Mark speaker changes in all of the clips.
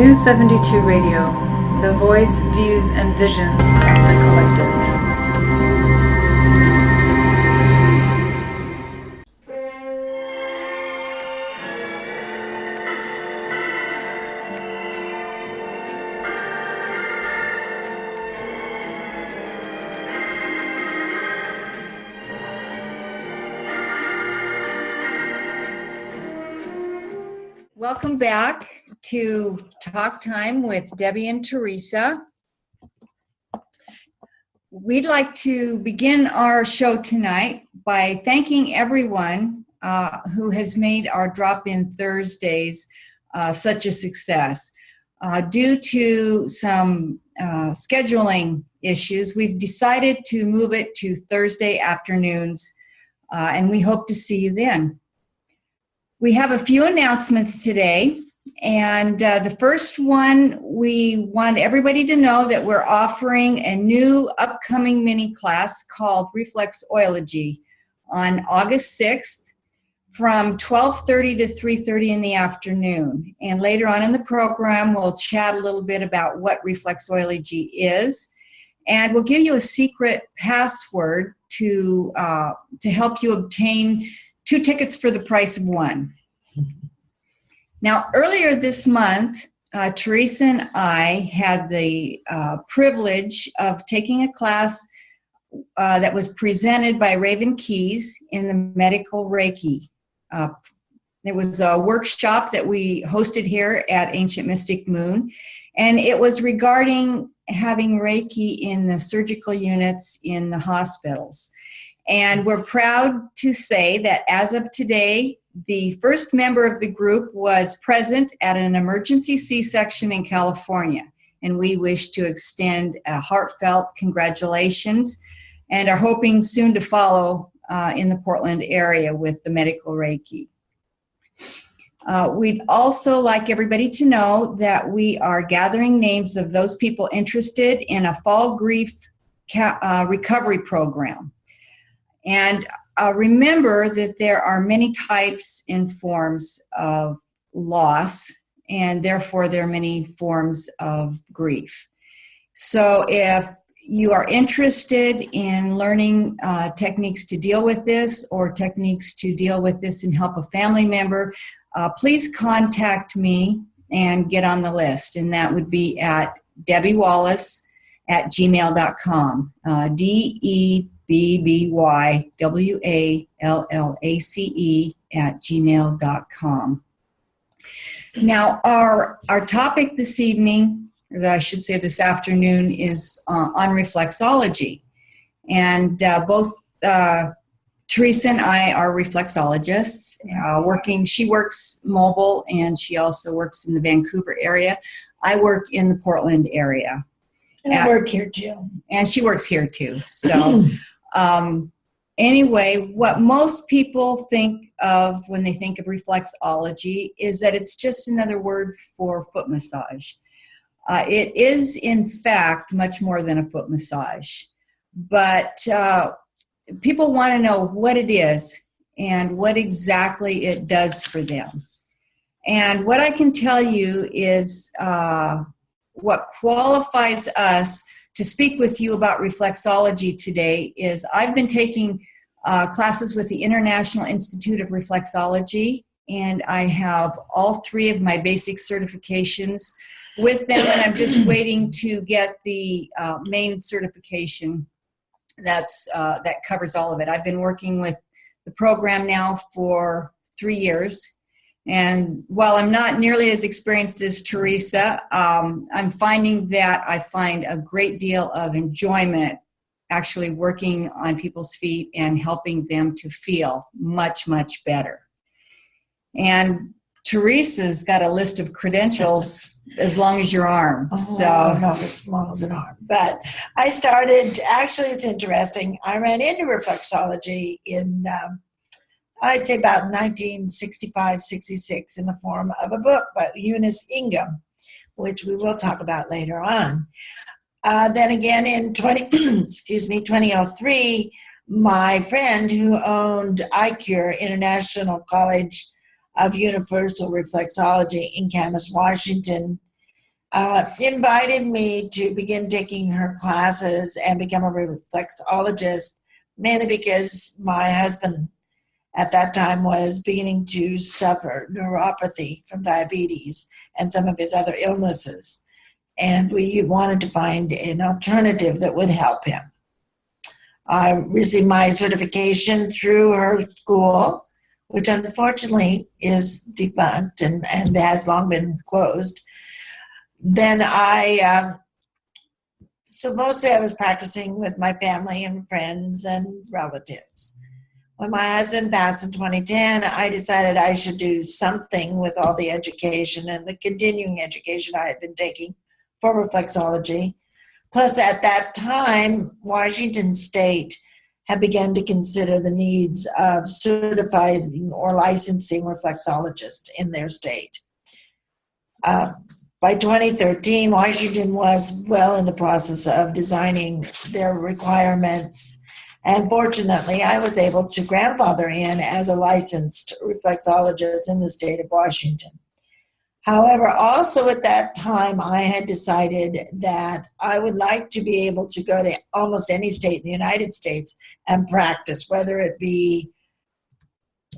Speaker 1: New 72 Radio, the voice, views, and visions of the collective.
Speaker 2: Welcome back to Talk Time with Debby and Theresa. We'd like to begin our show tonight by thanking everyone who has made our drop-in Thursdays such a success. Due to some scheduling issues, we've decided to move it to Thursday afternoons, and we hope to see you then. We have a few announcements today, and the first one, we want everybody to know that we're offering a new upcoming mini class called Reflexology on August 6th from 12:30 to 3:30 in the afternoon. And later on in the program, we'll chat a little bit about what reflexology is, and we'll give you a secret password to help you obtain 2 tickets for the price of 1. Now, earlier this month, Theresa and I had the privilege of taking a class that was presented by Raven Keys in the medical Reiki. It was a workshop that we hosted here at Ancient Mystic Moon, and it was regarding having Reiki in the surgical units in the hospitals. And we're proud to say that as of today, the first member of the group was present at an emergency C-section in California. And we wish to extend a heartfelt congratulations and are hoping soon to follow in the Portland area with the medical Reiki. We'd also like everybody to know that we are gathering names of those people interested in a fall grief recovery program. And remember that there are many types and forms of loss, and therefore there are many forms of grief. So if you are interested in learning techniques to deal with this or techniques to deal with this and help a family member, please contact me and get on the list. And that would be at Debby Wallace at gmail.com. DEBBYWALLACE at gmail.com. Now, our topic this evening, or I should say this afternoon, is on reflexology. And both Theresa and I are reflexologists. She works mobile, and she also works in the Vancouver area. I work in the Portland area.
Speaker 3: And I work here too.
Speaker 2: And she works here too. So anyway, what most people think of when they think of reflexology is that it's just another word for foot massage. It is, in fact, much more than a foot massage. But people want to know what it is and what exactly it does for them. And what I can tell you is what qualifies us to speak with you about reflexology today is I've been taking classes with the International Institute of Reflexology, and I have all 3 of my basic certifications with them, and I'm just waiting to get the main certification that covers all of it. I've been working with the program now for 3 years. And while I'm not nearly as experienced as Theresa, I'm finding that I find a great deal of enjoyment actually working on people's feet and helping them to feel much, much better. And Theresa's got a list of credentials as long as your arm.
Speaker 3: Oh,
Speaker 2: so
Speaker 3: no, it's as long as an arm. But I started, actually it's interesting, I ran into reflexology in I'd say about 1965, 66 in the form of a book by Eunice Ingham, which we will talk about later on. Then again in 2003, my friend who owned iCure, International College of Universal Reflexology in Camas, Washington, invited me to begin taking her classes and become a reflexologist, mainly because my husband at that time was beginning to suffer neuropathy from diabetes and some of his other illnesses. And we wanted to find an alternative that would help him. I received my certification through her school, which unfortunately is defunct and has long been closed. Then so mostly I was practicing with my family and friends and relatives. When my husband passed in 2010, I decided I should do something with all the education and the continuing education I had been taking for reflexology. Plus, at that time, Washington State had begun to consider the needs of certifying or licensing reflexologists in their state. By 2013, Washington was well in the process of designing their requirements. And fortunately, I was able to grandfather in as a licensed reflexologist in the state of Washington. However, also at that time, I had decided that I would like to be able to go to almost any state in the United States and practice, whether it be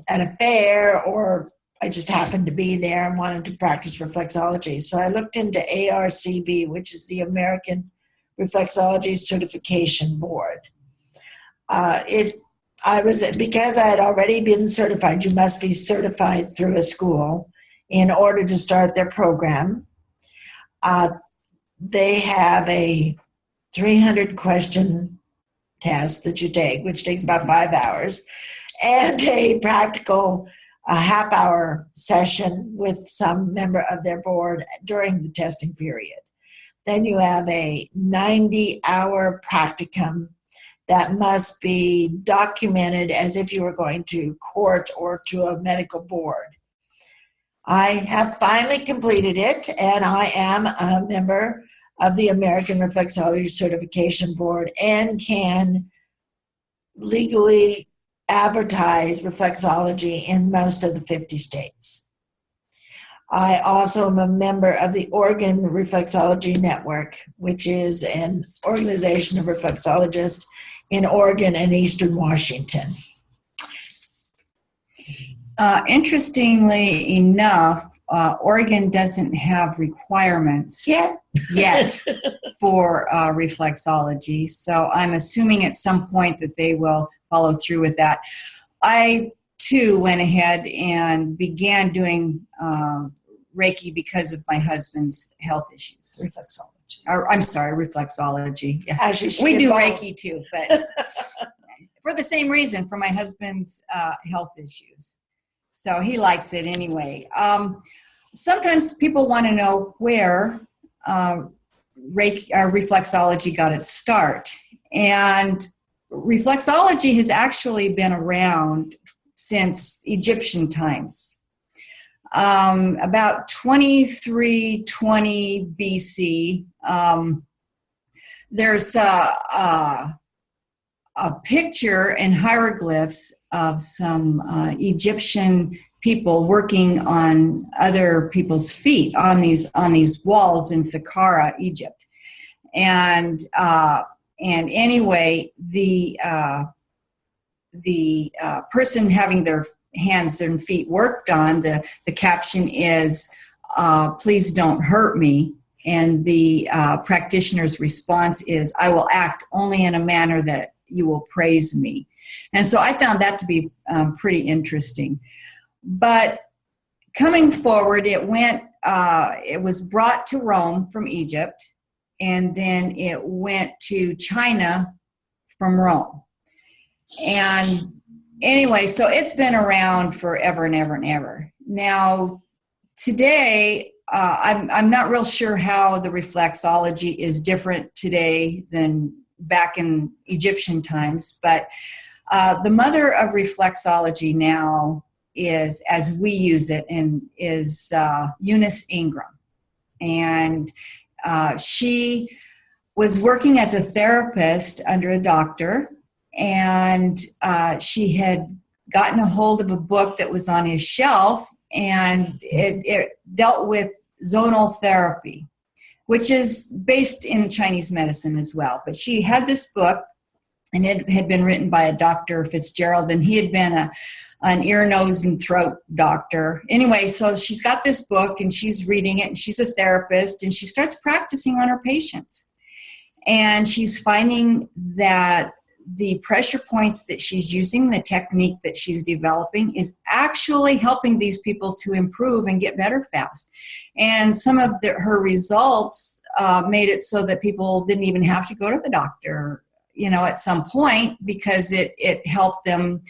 Speaker 3: at a fair or I just happened to be there and wanted to practice reflexology. So I looked into ARCB, which is the American Reflexology Certification Board. Because I had already been certified, you must be certified through a school in order to start their program. They have a 300-question test that you take, which takes about 5 hours, and a practical half-hour session with some member of their board during the testing period. Then you have a 90-hour practicum that must be documented as if you were going to court or to a medical board. I have finally completed it, and I am a member of the American Reflexology Certification Board and can legally advertise reflexology in most of the 50 states. I also am a member of the Oregon Reflexology Network, which is an organization of reflexologists in Oregon and Eastern Washington.
Speaker 2: Interestingly enough, Oregon doesn't have requirements yet for reflexology, so I'm assuming at some point that they will follow through with that. I, too, went ahead and began doing Reiki because of my husband's health issues. Reflexology. Yeah. We do Reiki, too, but for the same reason, for my husband's health issues. So he likes it anyway. Sometimes people want to know where Reiki, reflexology got its start. And reflexology has actually been around since Egyptian times. About 2320 BC, there's a picture and hieroglyphs of some Egyptian people working on other people's feet on these walls in Saqqara, Egypt. And anyway, the person having their hands and feet worked on, the caption is, "Please don't hurt me." And the practitioner's response is, "I will act only in a manner that you will praise me." And so I found that to be pretty interesting. But coming forward, it was brought to Rome from Egypt, and then it went to China from Rome. And anyway, so it's been around forever and ever and ever. Now, today, I'm not real sure how the reflexology is different today than back in Egyptian times, but the mother of reflexology now is, as we use it, and is Eunice Ingram. And she was working as a therapist under a doctor, and she had gotten a hold of a book that was on his shelf, and it dealt with zonal therapy. which is based in Chinese medicine as well. But she had this book, and it had been written by a Dr. Fitzgerald, and he had been an ear, nose, and throat doctor. Anyway, so she's got this book, and she's reading it, and she's a therapist, and she starts practicing on her patients. And she's finding that the pressure points that she's using, the technique that she's developing, is actually helping these people to improve and get better fast. And some of her results made it so that people didn't even have to go to the doctor, at some point, because it helped them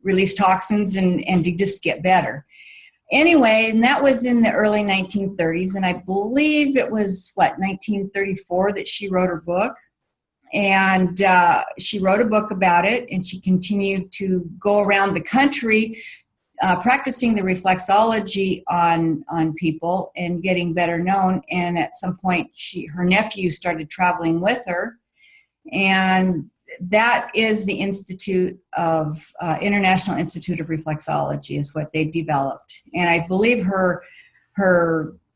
Speaker 2: release toxins and to just get better. Anyway, and that was in the early 1930s, and I believe it was, 1934 that she wrote her book. And she wrote a book about it, and she continued to go around the country practicing the reflexology on people and getting better known. And at some point, her nephew started traveling with her, and that is the International Institute of Reflexology is what they've developed. And I believe her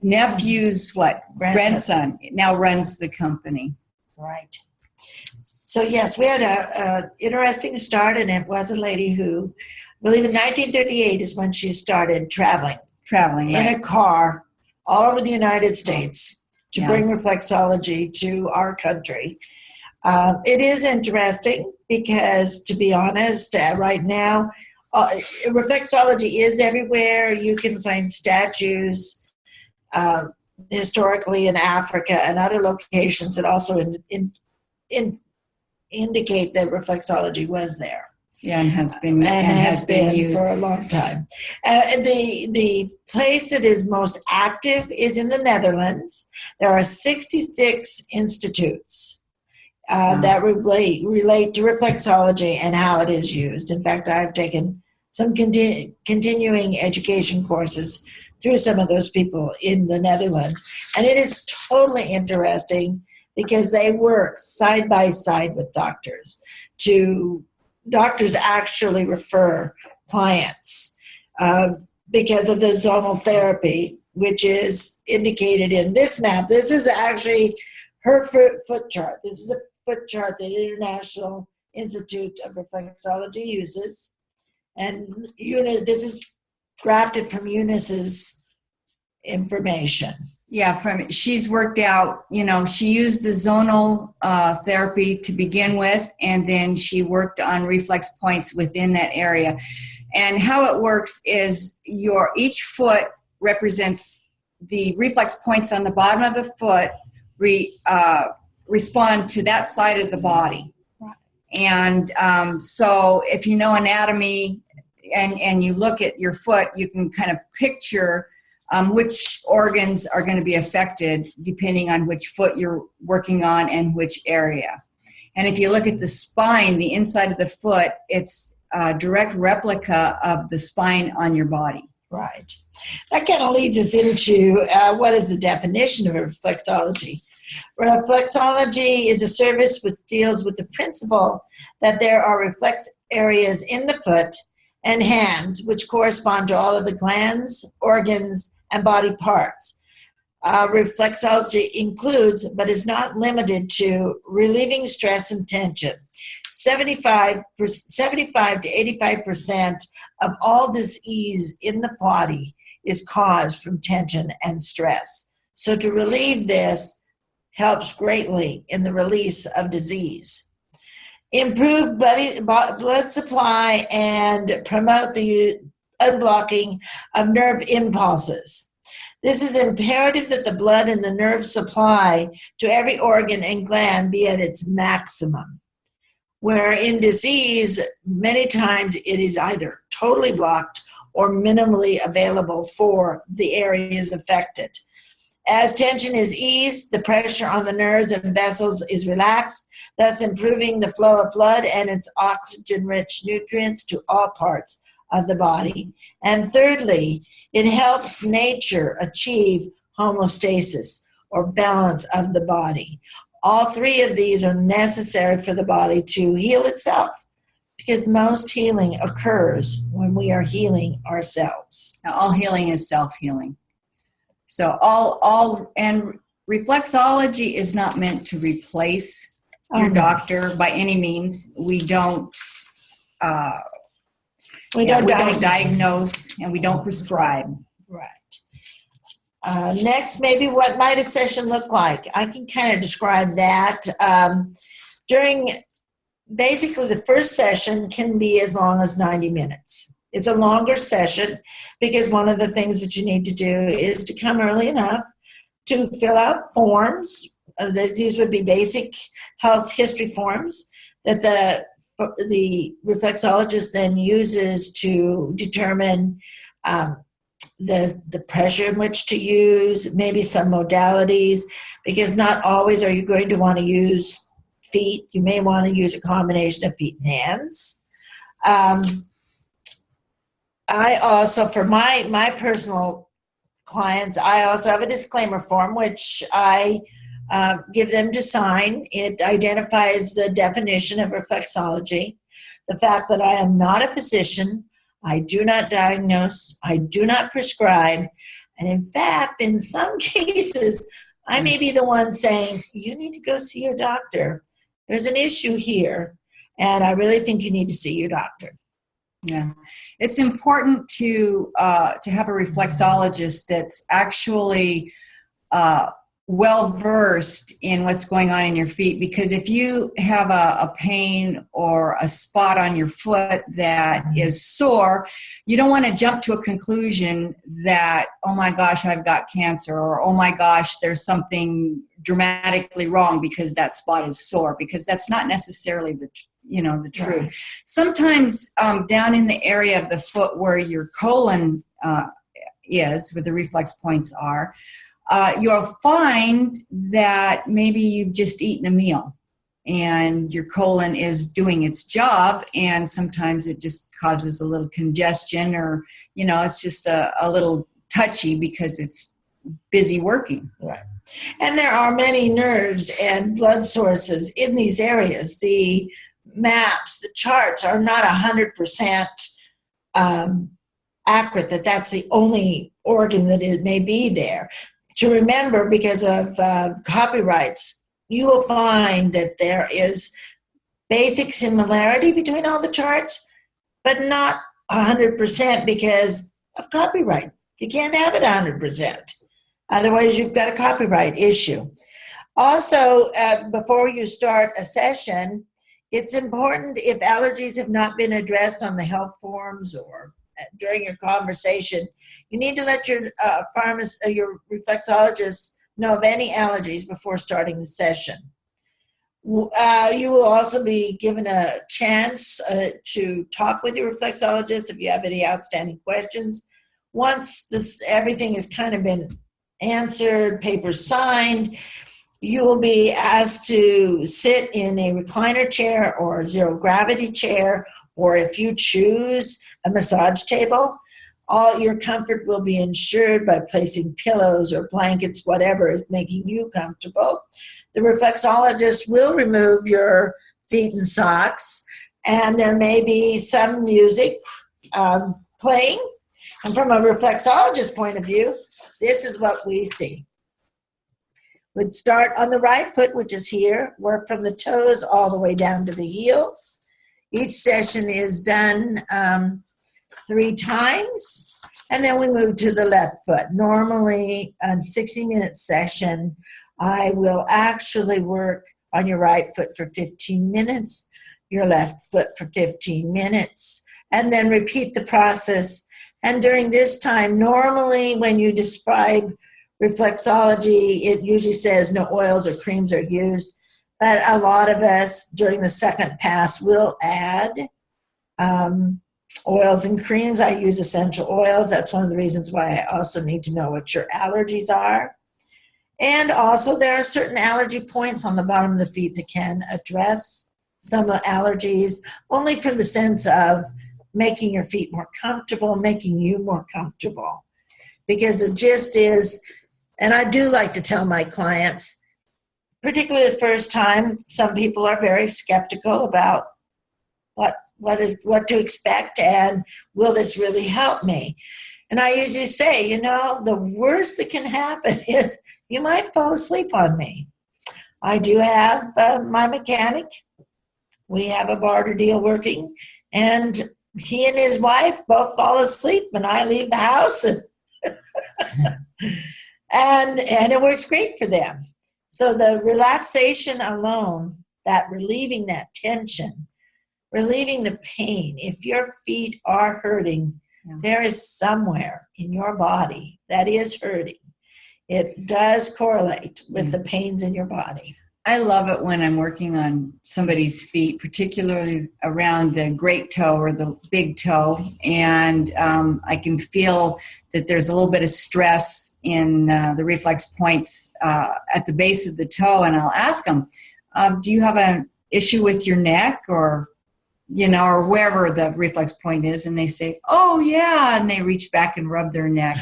Speaker 2: nephew's grandson now runs the company.
Speaker 3: Right. So yes, we had a interesting start, and it was a lady who, I believe in 1938 is when she started traveling in a car all over the United States to bring reflexology to our country. It is interesting because, to be honest, right now, reflexology is everywhere. You can find statues historically in Africa and other locations that also indicate that reflexology was there.
Speaker 2: Yeah, and has been used
Speaker 3: for a long time. The place that is most active is in the Netherlands. There are 66 institutes that relate to reflexology and how it is used. In fact, I've taken some continuing education courses through some of those people in the Netherlands. And it is totally interesting because they work side by side with doctors. Doctors actually refer clients because of the zonal therapy, which is indicated in this map. This is actually her foot chart. This is a foot chart that the International Institute of Reflexology uses. And this is grafted from Eunice's information.
Speaker 2: Yeah, she's worked out, she used the zonal therapy to begin with, and then she worked on reflex points within that area. And how it works is each foot represents the reflex points on the bottom of the foot respond to that side of the body. Right. And so if you know anatomy and you look at your foot, you can kind of picture which organs are going to be affected depending on which foot you're working on and which area. And if you look at the spine, the inside of the foot, it's a direct replica of the spine on your body.
Speaker 3: Right. That kind of leads us into what is the definition of reflexology. Reflexology is a service which deals with the principle that there are reflex areas in the foot and hands which correspond to all of the glands, organs, and body parts. Reflexology includes, but is not limited to, relieving stress and tension. 75 to 85% of all disease in the body is caused from tension and stress. So to relieve this helps greatly in the release of disease. Improve blood supply and promote the unblocking of nerve impulses. This is imperative that the blood and the nerve supply to every organ and gland be at its maximum. Where in disease, many times it is either totally blocked or minimally available for the areas affected. As tension is eased, the pressure on the nerves and vessels is relaxed, thus improving the flow of blood and its oxygen-rich nutrients to all parts of the body. And thirdly, it helps nature achieve homeostasis or balance of the body. All three of these are necessary for the body to heal itself, because most healing occurs when we are healing ourselves.
Speaker 2: Now, all healing is self-healing. So and reflexology is not meant to replace your doctor by any means. We don't diagnose and we don't prescribe.
Speaker 3: Right. Next, maybe what might a session look like? I can kind of describe that. During basically the first session can be as long as 90 minutes. It's a longer session because one of the things that you need to do is to come early enough to fill out forms. These would be basic health history forms that the reflexologist then uses to determine the pressure in which to use, maybe some modalities, because not always are you going to want to use feet. You may want to use a combination of feet and hands. I also, for my personal clients, I also have a disclaimer form, which I give them to sign. It identifies the definition of reflexology, the fact that I am not a physician, I do not diagnose, I do not prescribe, and in fact, in some cases, I may be the one saying, you need to go see your doctor. There's an issue here, and I really think you need to see your doctor.
Speaker 2: Yeah, it's important to have a reflexologist that's actually well-versed in what's going on in your feet, because if you have a pain or a spot on your foot that is sore, you don't want to jump to a conclusion that, oh my gosh, I've got cancer, or oh my gosh, there's something dramatically wrong because that spot is sore, because that's not necessarily the truth. Right. Sometimes down in the area of the foot where your colon is, where the reflex points are, you'll find that maybe you've just eaten a meal and your colon is doing its job, and sometimes it just causes a little congestion, or, it's just a little touchy because it's busy working.
Speaker 3: Right. And there are many nerves and blood sources in these areas. The maps, the charts are not 100% accurate that that's the only organ that it may be there. To remember, because of copyrights, you will find that there is basic similarity between all the charts, but not 100% because of copyright. You can't have it 100%. Otherwise, you've got a copyright issue. Also, before you start a session, it's important, if allergies have not been addressed on the health forms or during your conversation, you need to let your your reflexologist know of any allergies before starting the session. You will also be given a chance to talk with your reflexologist if you have any outstanding questions. Once everything has kind of been answered, papers signed, you will be asked to sit in a recliner chair or a zero gravity chair, or if you choose, a massage table. All your comfort will be ensured by placing pillows or blankets, whatever is making you comfortable. The reflexologist will remove your feet and socks, and there may be some music playing. And from a reflexologist point of view, this is what we see. We'd start on the right foot, which is here, work from the toes all the way down to the heel. Each session is done 3 times, and then we move to the left foot. Normally, on a 60-minute session, I will actually work on your right foot for 15 minutes, your left foot for 15 minutes, and then repeat the process. And during this time, normally when you describe reflexology, it usually says no oils or creams are used, but a lot of us during the second pass will add oils and creams. I use essential oils. That's one of the reasons why I also need to know what your allergies are. And also there are certain allergy points on the bottom of the feet that can address some allergies, only from the sense of making your feet more comfortable, making you more comfortable. Because the gist is, and I do like to tell my clients, particularly the first time, some people are very skeptical about what to expect and will this really help me? And I usually say, the worst that can happen is you might fall asleep on me. I do have my mechanic. We have a barter deal working, and he and his wife both fall asleep when I leave the house, and it works great for them. So the relaxation alone, that relieving that tension, relieving the pain. If your feet are hurting, there is somewhere in your body that is hurting. It does correlate with the pains in your body.
Speaker 2: I love it when I'm working on somebody's feet, particularly around the great toe or the big toe, and I can feel that there's a little bit of stress in the reflex points at the base of the toe, and I'll ask them, do you have an issue with your neck or or wherever the reflex point is? And they say, oh yeah, and they reach back and rub their neck.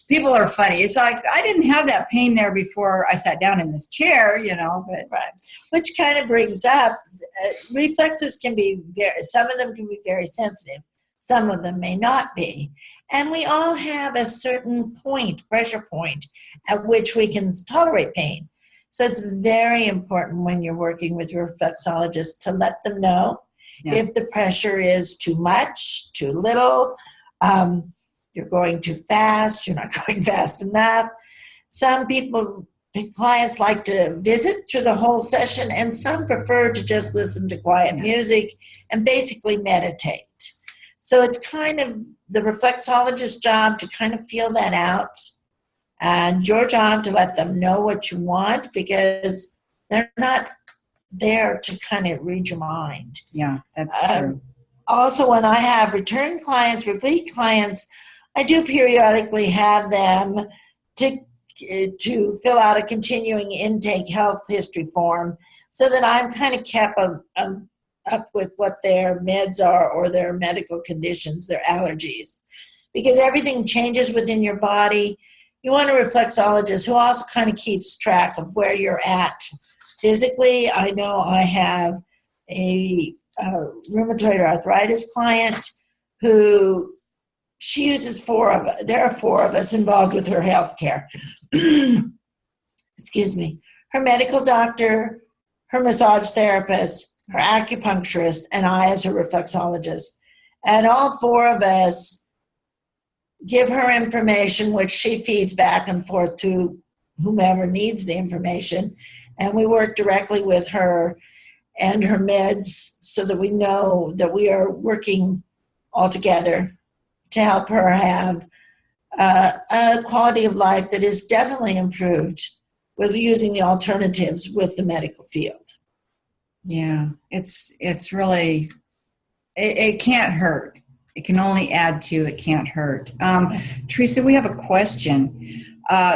Speaker 2: People are funny. It's like, I didn't have that pain there before I sat down in this chair, but.
Speaker 3: Right. Which kind of brings up, reflexes can be some of them can be very sensitive. Some of them may not be. And we all have a certain pressure point, at which we can tolerate pain. So it's very important when you're working with your reflexologist to let them know if the pressure is too much, too little, you're going too fast, you're not going fast enough. Some clients like to visit through the whole session, and some prefer to just listen to quiet music and basically meditate. So it's kind of the reflexologist's job to kind of feel that out, and your job to let them know what you want, because they're not there to kind of read your mind.
Speaker 2: Yeah, that's true.
Speaker 3: Also, when I have return clients, repeat clients, I do periodically have them to fill out a continuing intake health history form, so that I'm kind of kept up with what their meds are or their medical conditions, their allergies. Because everything changes within your body. You want a reflexologist who also kind of keeps track of where you're at physically. I know I have a rheumatoid arthritis client who she uses there are 4 of us involved with her health care. Excuse me. Her medical doctor, her massage therapist, her acupuncturist, and I as her reflexologist. And all 4 of us give her information, which she feeds back and forth to whomever needs the information. And we work directly with her and her meds so that we know that we are working all together to help her have a quality of life that is definitely improved with using the alternatives with the medical field.
Speaker 2: Yeah, it's really, it can't hurt. It can only add to, it can't hurt. Theresa, we have a question.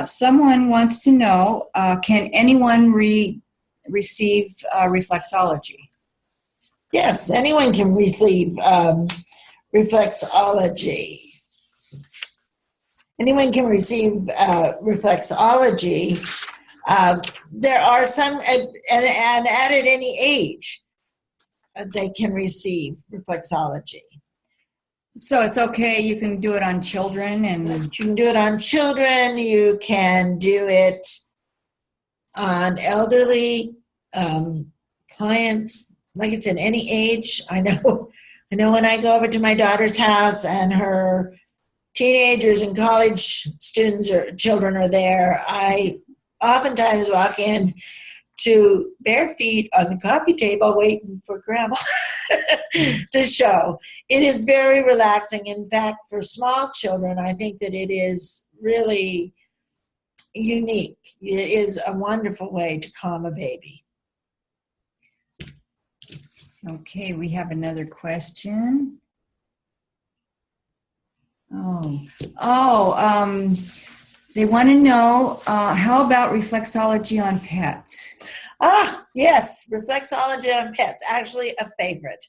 Speaker 2: Someone wants to know, can anyone receive reflexology?
Speaker 3: Yes, anyone can receive reflexology. Anyone can receive reflexology. There are some, and at any age, they can receive reflexology.
Speaker 2: So it's okay, you can do it on children, and
Speaker 3: you can do it on children. You can do it on elderly clients. Like I said, any age. I know when I go over to my daughter's house and her teenagers and college students or children are there, I oftentimes walk in to bare feet on the coffee table waiting for grandma to show. It is very relaxing. In fact, for small children, I think that it is really unique. It is a wonderful way to calm a baby.
Speaker 2: Okay, we have another question. They want to know, how about reflexology on pets?
Speaker 3: Yes, reflexology on pets. Actually, a favorite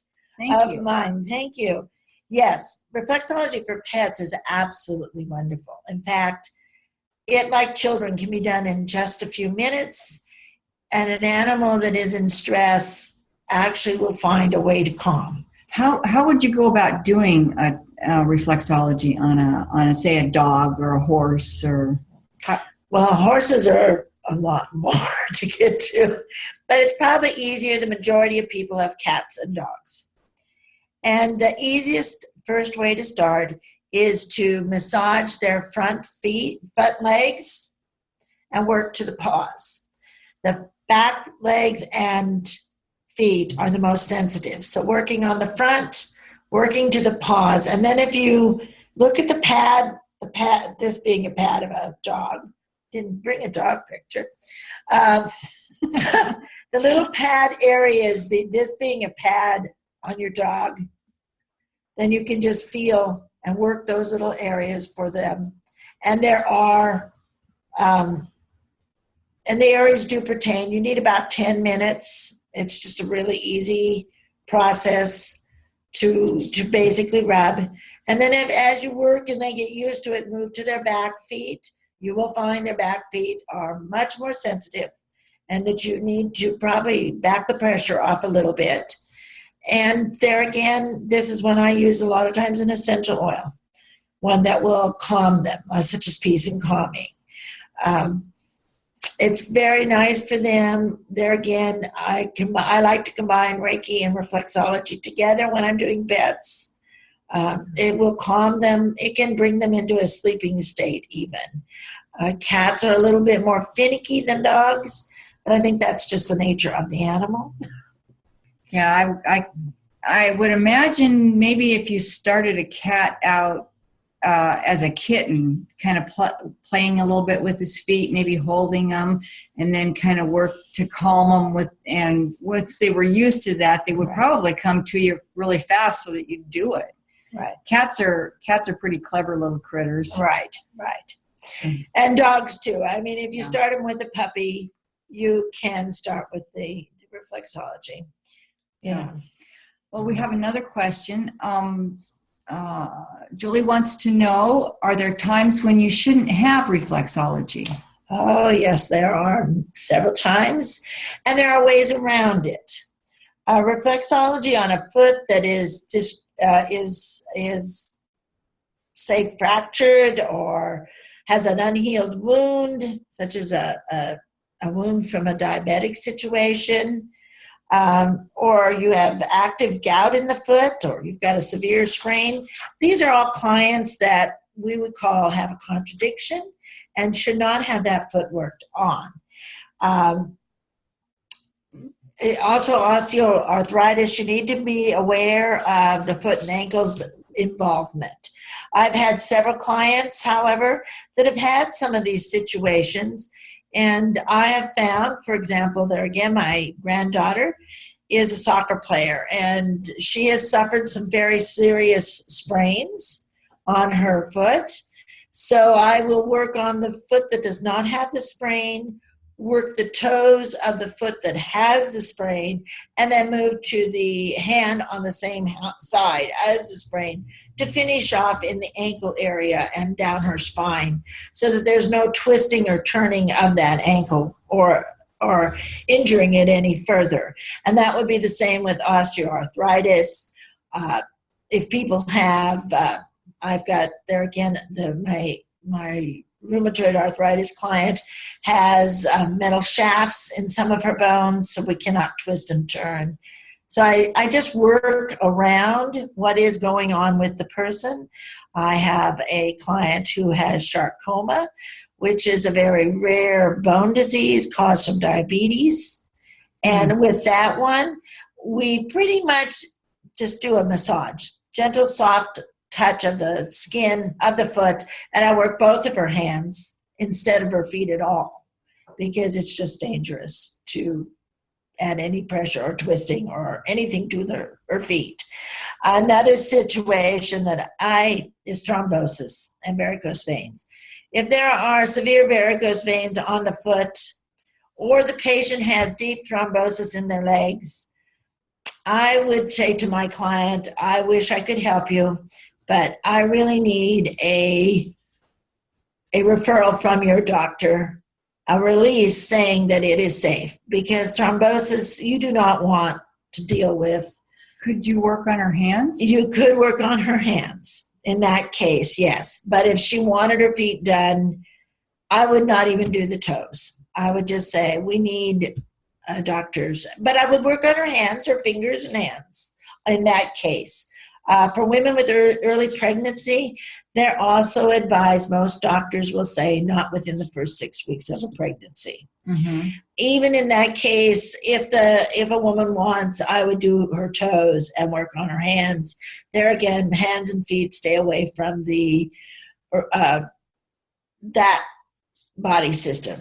Speaker 3: of mine. Thank you. Yes, reflexology for pets is absolutely wonderful. In fact, it, like children, can be done in just a few minutes, and an animal that is in stress actually will find a way to calm.
Speaker 2: How would you go about doing reflexology on a say a dog or a horse or?
Speaker 3: Well, horses are a lot more to get to, but it's probably easier. The majority of people have cats and dogs. And the easiest first way to start is to massage their front legs, and work to the paws. The back legs and feet are the most sensitive. So working on the front, working to the paws. And then if you look at the pad, this being a pad of a dog, didn't bring a dog picture. So the little pad areas, this being a pad on your dog, then you can just feel and work those little areas for them. And there are, and the areas do pertain. You need about 10 minutes. It's just a really easy process to basically rub. And then as you work and they get used to it, move to their back feet. You will find their back feet are much more sensitive and that you need to probably back the pressure off a little bit. And there again, this is one I use a lot of times, an essential oil, one that will calm them, such as peace and calming. It's very nice for them. There again, I like to combine Reiki and reflexology together when I'm doing pets. It will calm them. It can bring them into a sleeping state even. Cats are a little bit more finicky than dogs, but I think that's just the nature of the animal.
Speaker 2: Yeah, I would imagine maybe if you started a cat out as a kitten, kind of playing a little bit with his feet, maybe holding them, and then kind of work to calm them and once they were used to that, they would probably come to you really fast so that you'd do it.
Speaker 3: Right.
Speaker 2: Cats are pretty clever little critters.
Speaker 3: Right. And dogs too. I mean, if you start them with a puppy, you can start with the reflexology. Yeah.
Speaker 2: Well, we have another question. Julie wants to know, are there times when you shouldn't have reflexology?
Speaker 3: Oh, yes, there are several times, and there are ways around it. Reflexology on a foot that is just say fractured or has an unhealed wound, such as a wound from a diabetic situation, or you have active gout in the foot, or you've got a severe sprain. These are all clients that we would call have a contradiction and should not have that foot worked on. Also, osteoarthritis, you need to be aware of the foot and ankles involvement. I've had several clients, however, that have had some of these situations, and I have found, for example, there again, my granddaughter is a soccer player, and she has suffered some very serious sprains on her foot. So I will work on the foot that does not have the sprain, work the toes of the foot that has the sprain, and then move to the hand on the same side as the sprain to finish off in the ankle area and down her spine so that there's no twisting or turning of that ankle or injuring it any further. And that would be the same with osteoarthritis. If people have, I've got there again, my rheumatoid arthritis client has metal shafts in some of her bones, so we cannot twist and turn. So I just work around what is going on with the person. I have a client who has sarcoma, which is a very rare bone disease caused from diabetes. And with that one, we pretty much just do a massage, gentle, soft touch of the skin of the foot, and I work both of her hands instead of her feet at all because it's just dangerous to add any pressure or twisting or anything to her feet. Another situation that is thrombosis and varicose veins. If there are severe varicose veins on the foot or the patient has deep thrombosis in their legs, I would say to my client, I wish I could help you, but I really need a referral from your doctor, a release saying that it is safe, because thrombosis you do not want to deal with.
Speaker 2: Could you work on her hands?
Speaker 3: You could work on her hands. In that case, yes. But if she wanted her feet done, I would not even do the toes. I would just say, we need doctors. But I would work on her hands, her fingers and hands in that case. For women with early pregnancy, they're also advised, most doctors will say, not within the first 6 weeks of a pregnancy.
Speaker 2: Mm-hmm.
Speaker 3: Even in that case, if a woman wants, I would do her toes and work on her hands. There again, hands and feet, stay away from that body system.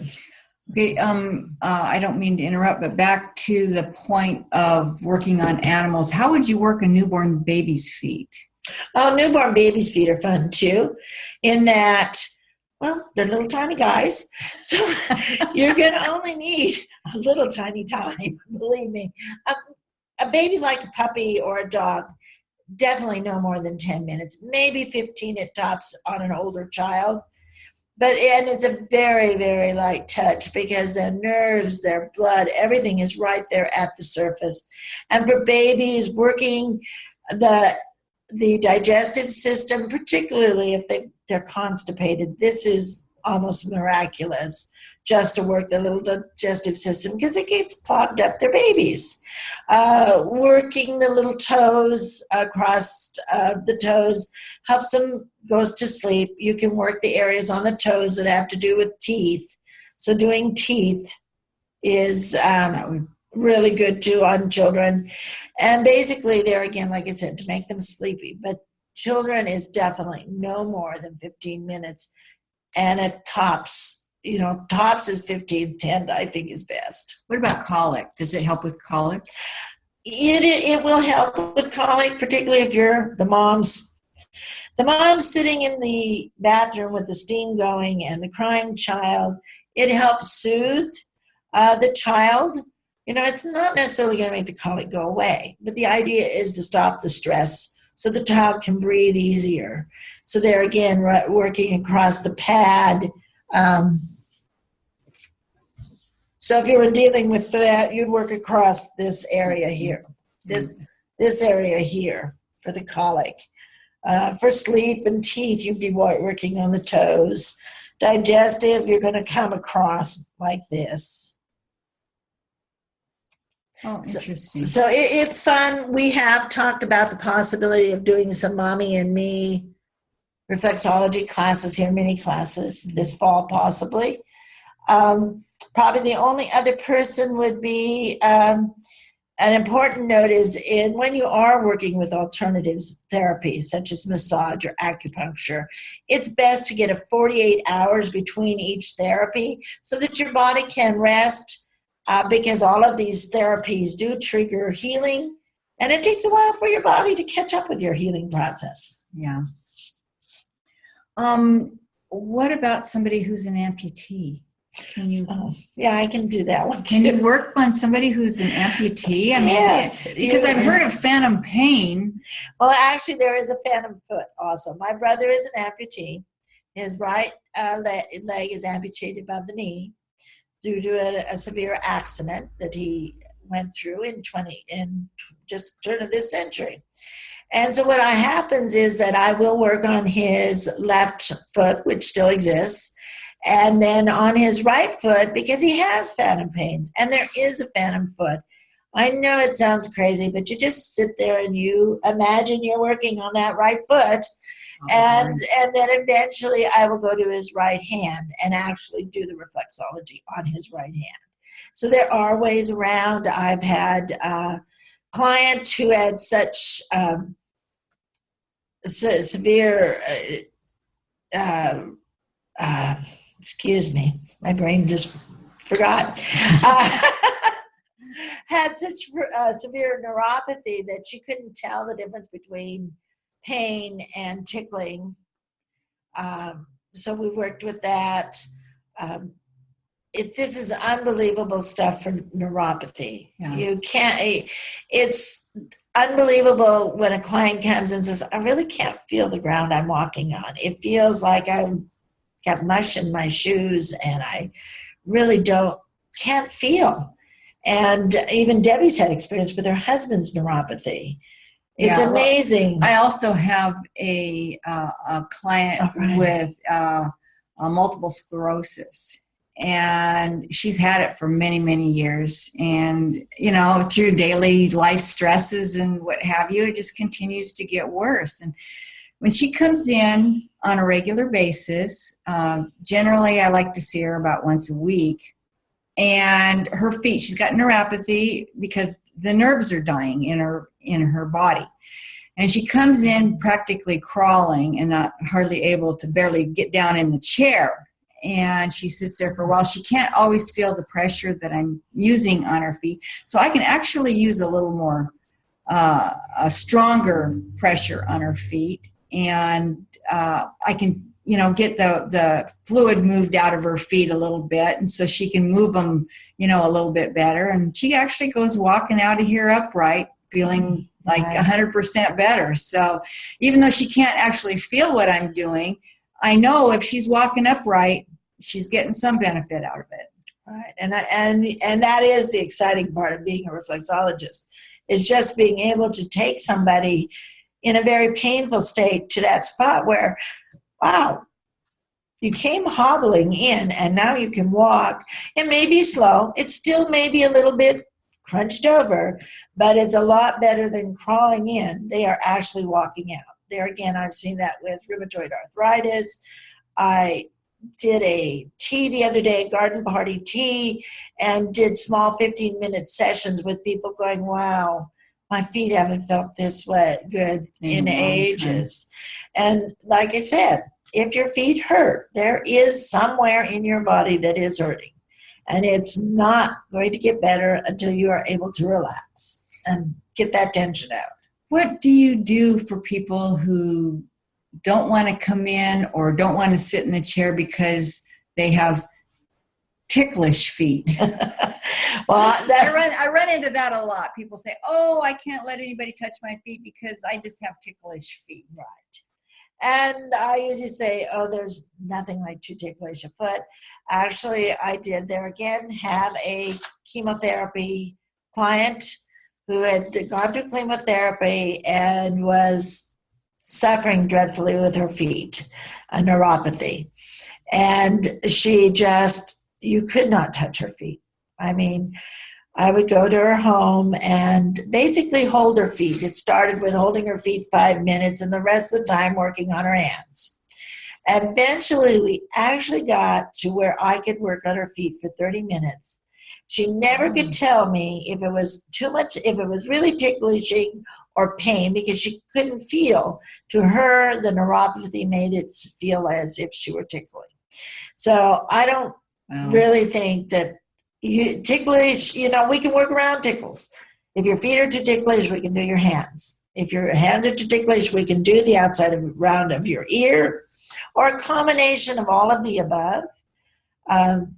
Speaker 2: Okay, I don't mean to interrupt, but back to the point of working on animals. How would you work a newborn baby's feet?
Speaker 3: Oh, newborn babies' feet are fun too, in that, well, they're little tiny guys, so you're going to only need a little tiny time, believe me. A baby like a puppy or a dog, definitely no more than 10 minutes, maybe 15 at tops on an older child. And it's a very, very light touch because their nerves, their blood, everything is right there at the surface. And for babies, working the digestive system, particularly if they're constipated, this is almost miraculous just to work the little digestive system because it gets clogged up their babies. Working the little toes across the toes helps them goes to sleep. You can work the areas on the toes that have to do with teeth. So doing teeth is really good too on children. And basically there again, like I said, to make them sleepy. But children is definitely no more than 15 minutes. And at tops, tops is 15, 10 I think is best.
Speaker 2: What about colic? Does it help with colic?
Speaker 3: It will help with colic, particularly if you're the mom's sitting in the bathroom with the steam going and the crying child. It helps soothe the child. It's not necessarily going to make the colic go away, but the idea is to stop the stress so the child can breathe easier. So there again, working across the pad. So if you were dealing with that, you'd work across this area here, this area here for the colic. For sleep and teeth, you'd be working on the toes. Digestive, you're going to come across like this.
Speaker 2: Oh, interesting.
Speaker 3: So it's fun. We have talked about the possibility of doing some Mommy and Me reflexology classes here, mini classes this fall possibly. Probably the only other person would be an important note is when you are working with alternatives therapy, such as massage or acupuncture, it's best to get a 48 hours between each therapy so that your body can rest because all of these therapies do trigger healing, and it takes a while for your body to catch up with your healing process.
Speaker 2: Yeah. What about somebody who's an amputee? Can you?
Speaker 3: Yeah, I can do that one too.
Speaker 2: Can you work on somebody who's an amputee? I mean,
Speaker 3: yes,
Speaker 2: because I've heard of phantom pain.
Speaker 3: Well, actually, there is a phantom foot also. My brother is an amputee. His right leg is amputated above the knee due to a severe accident that he went through in just turn of this century. And so what happens is that I will work on his left foot, which still exists, and then on his right foot, because he has phantom pains, and there is a phantom foot. I know it sounds crazy, but you just sit there and you imagine you're working on that right foot, and then eventually I will go to his right hand and actually do the reflexology on his right hand. So there are ways around. I've had a client who had such severe excuse me, my brain just forgot. Had such severe neuropathy that she couldn't tell the difference between pain and tickling. So we worked with that. This is unbelievable stuff for neuropathy. Yeah. You can't, it's unbelievable when a client comes and says, I really can't feel the ground I'm walking on. It feels like I've got mush in my shoes and I really can't feel. And even Debbie's had experience with her husband's neuropathy. It's amazing.
Speaker 2: I also have a client with multiple sclerosis, and she's had it for many, many years. And, through daily life stresses and what have you, it just continues to get worse. And when she comes in on a regular basis, generally I like to see her about once a week. And her feet, she's got neuropathy because the nerves are dying in her body. And she comes in practically crawling and not hardly able to barely get down in the chair. And she sits there for a while. She can't always feel the pressure that I'm using on her feet. So I can actually use a little more, a stronger pressure on her feet. And I can, get the fluid moved out of her feet a little bit. And so she can move them, a little bit better. And she actually goes walking out of here upright, feeling like 100% better. So even though she can't actually feel what I'm doing, I know if she's walking upright, she's getting some benefit out of it.
Speaker 3: Right. And that is the exciting part of being a reflexologist, is just being able to take somebody in a very painful state to that spot where, wow, you came hobbling in and now you can walk. It may be slow. It still may be a little bit crunched over, but it's a lot better than crawling in. They are actually walking out. There again, I've seen that with rheumatoid arthritis. I did a tea the other day, garden party tea, and did small 15-minute sessions with people going, wow, my feet haven't felt this way good in ages. And like I said, if your feet hurt, there is somewhere in your body that is hurting. And it's not going to get better until you are able to relax and get that tension out.
Speaker 2: What do you do for people who don't want to come in or don't want to sit in the chair because they have ticklish feet?
Speaker 3: Well,
Speaker 2: I run into that a lot. People say, oh, I can't let anybody touch my feet because I just have ticklish feet.
Speaker 3: Right. And I usually say, oh, there's nothing like too ticklish a foot. Actually, I did there again have a chemotherapy client who had gone through chemotherapy and was suffering dreadfully with her feet, a neuropathy. And she just, you could not touch her feet. I mean, I would go to her home and basically hold her feet. It started with holding her feet 5 minutes and the rest of the time working on her hands. Eventually, we actually got to where I could work on her feet for 30 minutes. She never could tell me if it was too much, if it was really ticklish or pain, because she couldn't feel. To her, the neuropathy made it feel as if she were tickling. So I don't really think that ticklish, we can work around tickles. If your feet are too ticklish, we can do your hands. If your hands are too ticklish, we can do the outside round of your ear, or a combination of all of the above.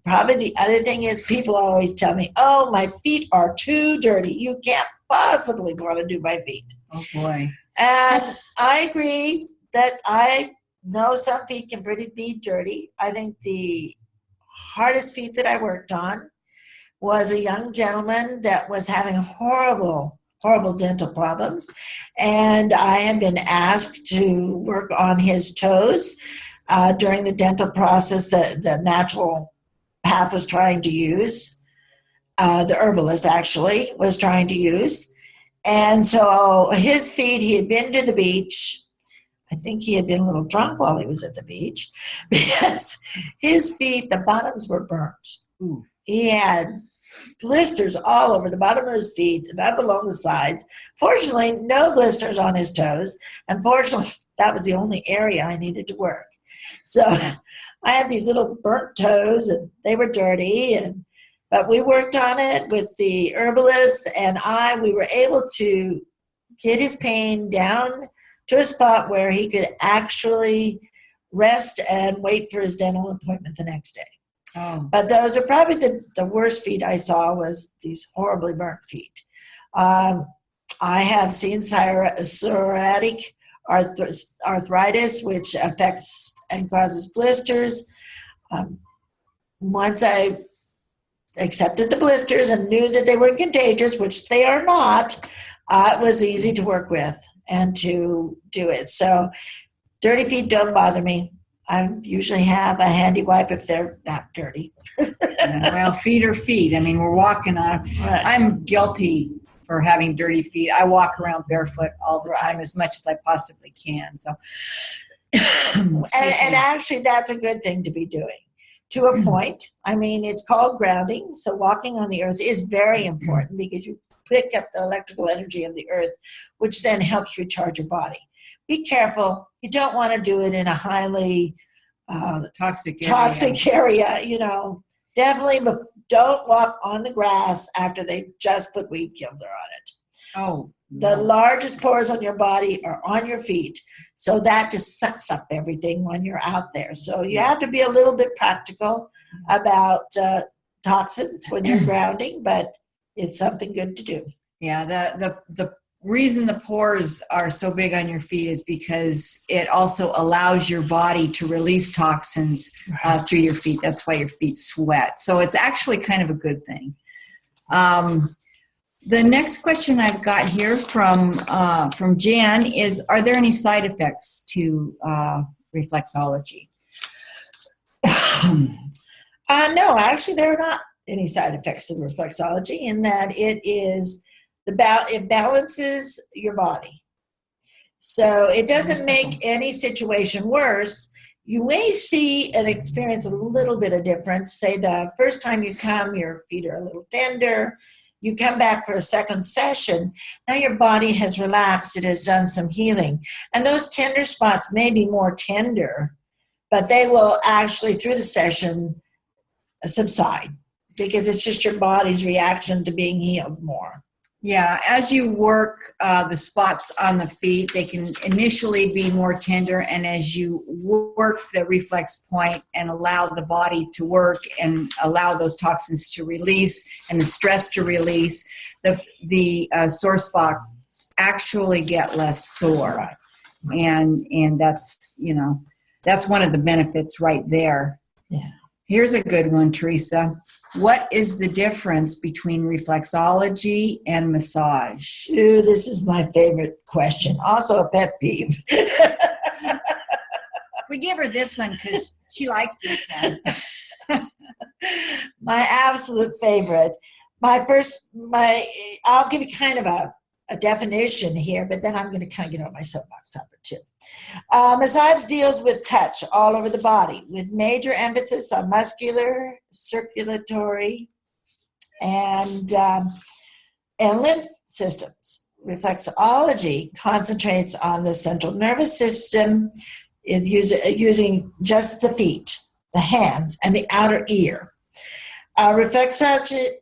Speaker 3: Probably the other thing is people always tell me, oh, my feet are too dirty. You can't possibly want to do my feet.
Speaker 2: Oh, boy.
Speaker 3: And I agree that I know some feet can be dirty. I think the hardest feet that I worked on was a young gentleman that was having horrible dental problems. And I had been asked to work on his toes during the dental process that the natural path was trying to use. The herbalist actually was trying to use. And so his feet, he had been to the beach. I think he had been a little drunk while he was at the beach because his feet, the bottoms were burnt.
Speaker 2: Ooh.
Speaker 3: He had blisters all over the bottom of his feet and up along the sides. Fortunately, no blisters on his toes. Unfortunately, that was the only area I needed to work. So I had these little burnt toes, and they were dirty. But we worked on it with the herbalist, and we were able to get his pain down to a spot where he could actually rest and wait for his dental appointment the next day.
Speaker 2: Oh.
Speaker 3: But those are probably the worst feet I saw, was these horribly burnt feet. I have seen psoriatic arthritis, which affects and causes blisters. Once I accepted the blisters and knew that they were contagious, which they are not, It was easy to work with and to do it. So dirty feet don't bother me. I usually have a handy wipe if they're not dirty.
Speaker 2: Well, feet are feet. I mean, we're walking on.
Speaker 3: Right.
Speaker 2: I'm guilty for having dirty feet. I walk around barefoot all the time as much as I possibly can. So,
Speaker 3: and actually, that's a good thing to be doing to a point. I mean, it's called grounding. So walking on the earth is very important because you pick up the electrical energy of the earth, which then helps recharge your body. Be careful. You don't want to do it in a highly
Speaker 2: toxic
Speaker 3: area. You know, definitely don't walk on the grass after they just put weed killer on it.
Speaker 2: Oh,
Speaker 3: The largest pores on your body are on your feet. So that just sucks up everything when you're out there. So you have to be a little bit practical about toxins when you're grounding, but it's something good to do.
Speaker 2: Yeah, the reason the pores are so big on your feet is because it also allows your body to release toxins through your feet. That's why your feet sweat. So it's actually kind of a good thing. The next question I've got here from Jan is, are there any side effects to reflexology?
Speaker 3: No, actually there are not any side effects of reflexology in that it balances your body. So it doesn't make any situation worse. You may see and experience a little bit of difference. Say the first time you come, your feet are a little tender. You come back for a second session. Now your body has relaxed. It has done some healing. And those tender spots may be more tender, but they will actually, through the session, subside because it's just your body's reaction to being healed more.
Speaker 2: Yeah, as you work the spots on the feet, they can initially be more tender, and as you work the reflex point and allow the body to work and allow those toxins to release and the stress to release, the sore spots actually get less sore.
Speaker 3: Right.
Speaker 2: And that's, that's one of the benefits right there.
Speaker 3: Yeah.
Speaker 2: Here's a good one, Theresa. What is the difference between reflexology and massage?
Speaker 3: Ooh, this is my favorite question. Also a pet peeve.
Speaker 2: We give her this one because she likes this one.
Speaker 3: My absolute favorite. I'll give you kind of a definition here, but then I'm going to kind of get on my soapbox up too. Massage deals with touch all over the body with major emphasis on muscular, circulatory, and lymph systems. Reflexology concentrates on the central nervous system using just the feet, the hands, and the outer ear. Reflexology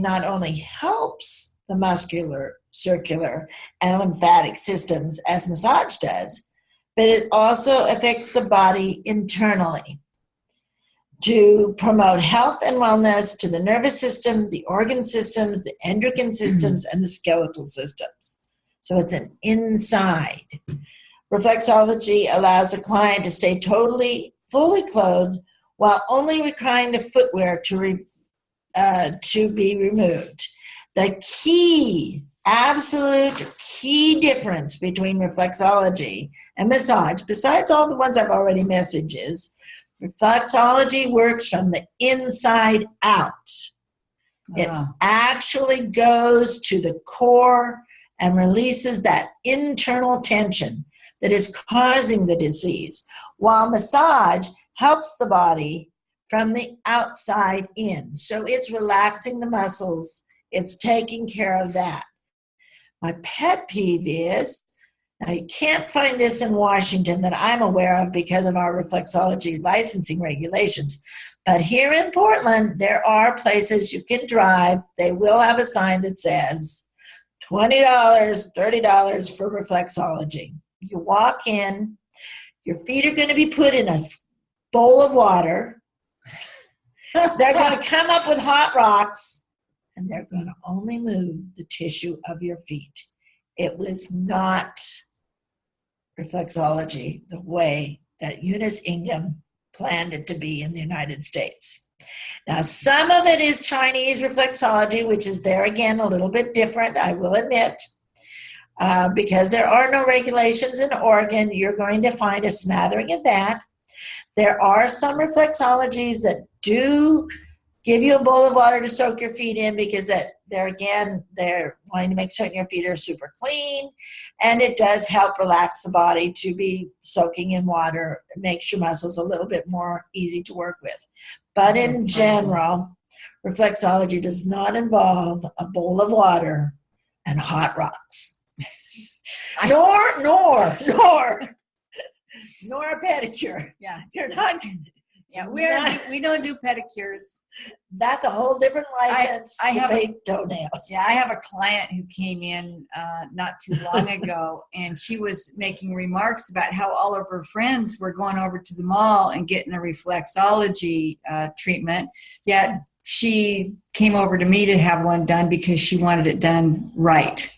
Speaker 3: not only helps the muscular, circular, and lymphatic systems as massage does, but it also affects the body internally to promote health and wellness to the nervous system, the organ systems, the endocrine systems, and the skeletal systems. So it's an inside. Reflexology allows the client to stay fully clothed while only requiring the footwear to be removed. The absolute key difference between reflexology and massage, besides all the ones I've already messaged, is reflexology works from the inside out. It actually goes to the core and releases that internal tension that is causing the disease, while massage helps the body from the outside in. So it's relaxing the muscles. It's taking care of that. My pet peeve is, now you can't find this in Washington that I'm aware of because of our reflexology licensing regulations, but here in Portland, there are places you can drive. They will have a sign that says $20, $30 for reflexology. You walk in, your feet are going to be put in a bowl of water. They're going to come up with hot rocks, and they're going to only move the tissue of your feet. It was not reflexology the way that Eunice Ingham planned it to be in the United States. Now, some of it is Chinese reflexology, which is there again a little bit different, I will admit. Because there are no regulations in Oregon, you're going to find a smattering of that. There are some reflexologies that do give you a bowl of water to soak your feet in, because they're wanting to make certain your feet are super clean, and it does help relax the body to be soaking in water. It makes your muscles a little bit more easy to work with. But in general, reflexology does not involve a bowl of water and hot rocks. Nor a pedicure.
Speaker 2: Yeah.
Speaker 3: You're not.
Speaker 2: Yeah, we don't do pedicures.
Speaker 3: That's a whole different license
Speaker 2: I
Speaker 3: to
Speaker 2: have
Speaker 3: paint toenails.
Speaker 2: Yeah, I have a client who came in not too long ago, and she was making remarks about how all of her friends were going over to the mall and getting a reflexology treatment, yet she came over to me to have one done because she wanted it done right.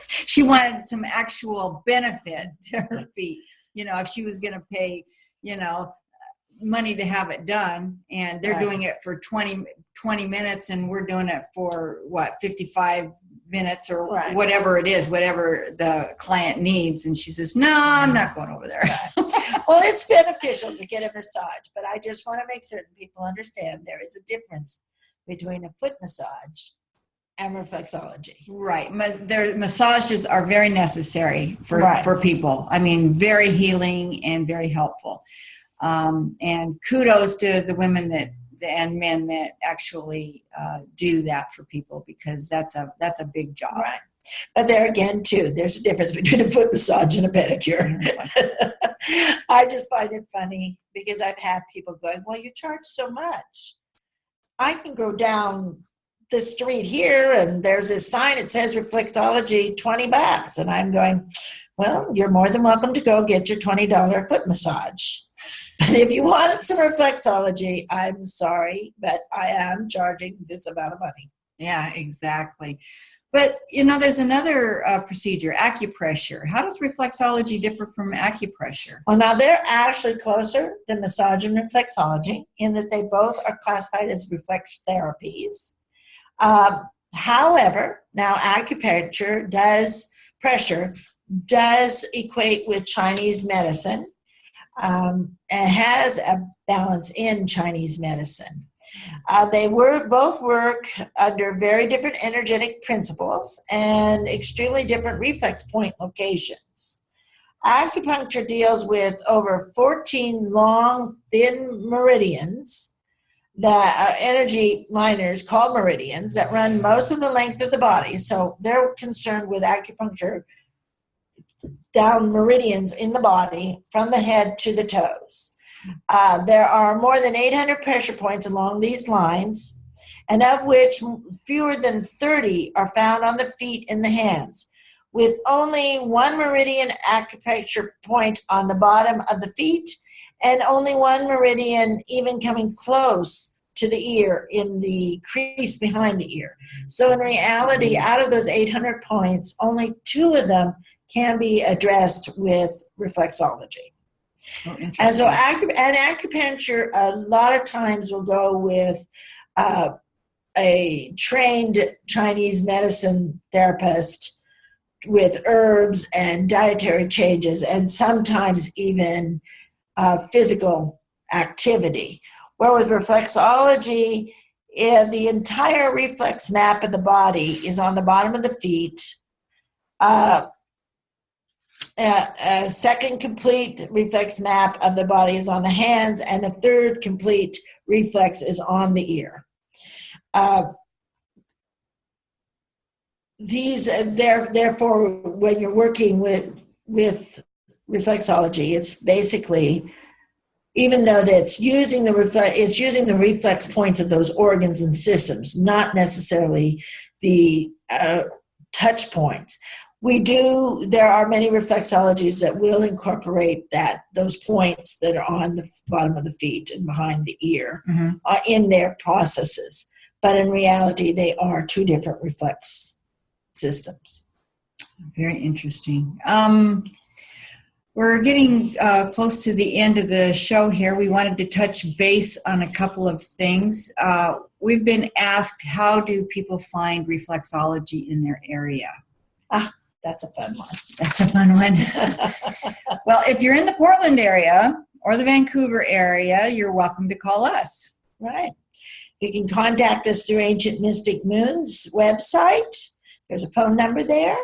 Speaker 2: She wanted some actual benefit to her feet. If she was going to pay, money to have it done, and they're doing it for 20 minutes, and we're doing it for 55 minutes or whatever it is, whatever the client needs. And she says, no, I'm not going over there.
Speaker 3: Well, it's beneficial to get a massage, but I just want to make certain people understand there is a difference between a foot massage and reflexology.
Speaker 2: Right. Their massages are very necessary for people. I mean, very healing and very helpful. And kudos to the women and men that actually do that for people, because that's a big job.
Speaker 3: Right. But there again, too, there's a difference between a foot massage and a pedicure. I just find it funny because I've had people going, well, you charge so much. I can go down the street here and there's this sign, it says reflexology, $20. And I'm going, well, you're more than welcome to go get your $20 foot massage. And if you wanted some reflexology, I'm sorry, but I am charging this amount of money.
Speaker 2: Yeah, exactly. But, there's another procedure, acupressure. How does reflexology differ from acupressure?
Speaker 3: Well, now they're actually closer than massage and reflexology in that they both are classified as reflex therapies. However, now acupuncture does equate with Chinese medicine. And has a balance in Chinese medicine. They both work under very different energetic principles and extremely different reflex point locations. Acupuncture deals with over 14 long, thin meridians that are energy liners called meridians that run most of the length of the body. So they're concerned with acupuncture down meridians in the body from the head to the toes. There are more than 800 pressure points along these lines, and of which fewer than 30 are found on the feet and the hands, with only one meridian acupressure point on the bottom of the feet and only one meridian even coming close to the ear in the crease behind the ear. So in reality, out of those 800 points, only 2 of them can be addressed with reflexology.
Speaker 2: Oh,
Speaker 3: and so acupuncture a lot of times will go with a trained Chinese medicine therapist with herbs and dietary changes and sometimes even physical activity. Where with reflexology, the entire reflex map of the body is on the bottom of the feet. A second complete reflex map of the body is on the hands, and a third complete reflex is on the ear. Therefore, when you're working with reflexology, it's basically, even though it's using the reflex points of those organs and systems, not necessarily the touch points. There are many reflexologies that will incorporate those points that are on the bottom of the feet and behind the ear in their processes. But in reality, they are 2 different reflex systems.
Speaker 2: Very interesting. We're getting close to the end of the show here. We wanted to touch base on a couple of things. We've been asked, how do people find reflexology in their area?
Speaker 3: That's a fun one.
Speaker 2: That's a fun one. Well, if you're in the Portland area or the Vancouver area, you're welcome to call us.
Speaker 3: Right. You can contact us through Ancient Mystic Moon's website. There's a phone number there.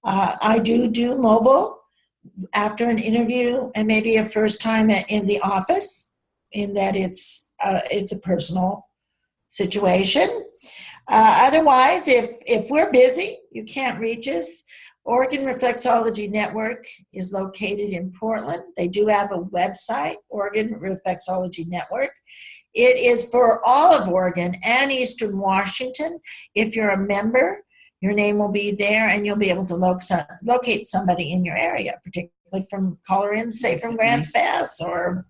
Speaker 3: I do mobile after an interview and maybe a first time in the office, in that it's a personal situation. Otherwise, if we're busy, you can't reach us. Oregon Reflexology Network is located in Portland. They do have a website, Oregon Reflexology Network. It is for all of Oregon and Eastern Washington. If you're a member, your name will be there, and you'll be able to locate somebody in your area, particularly from from Grants Pass or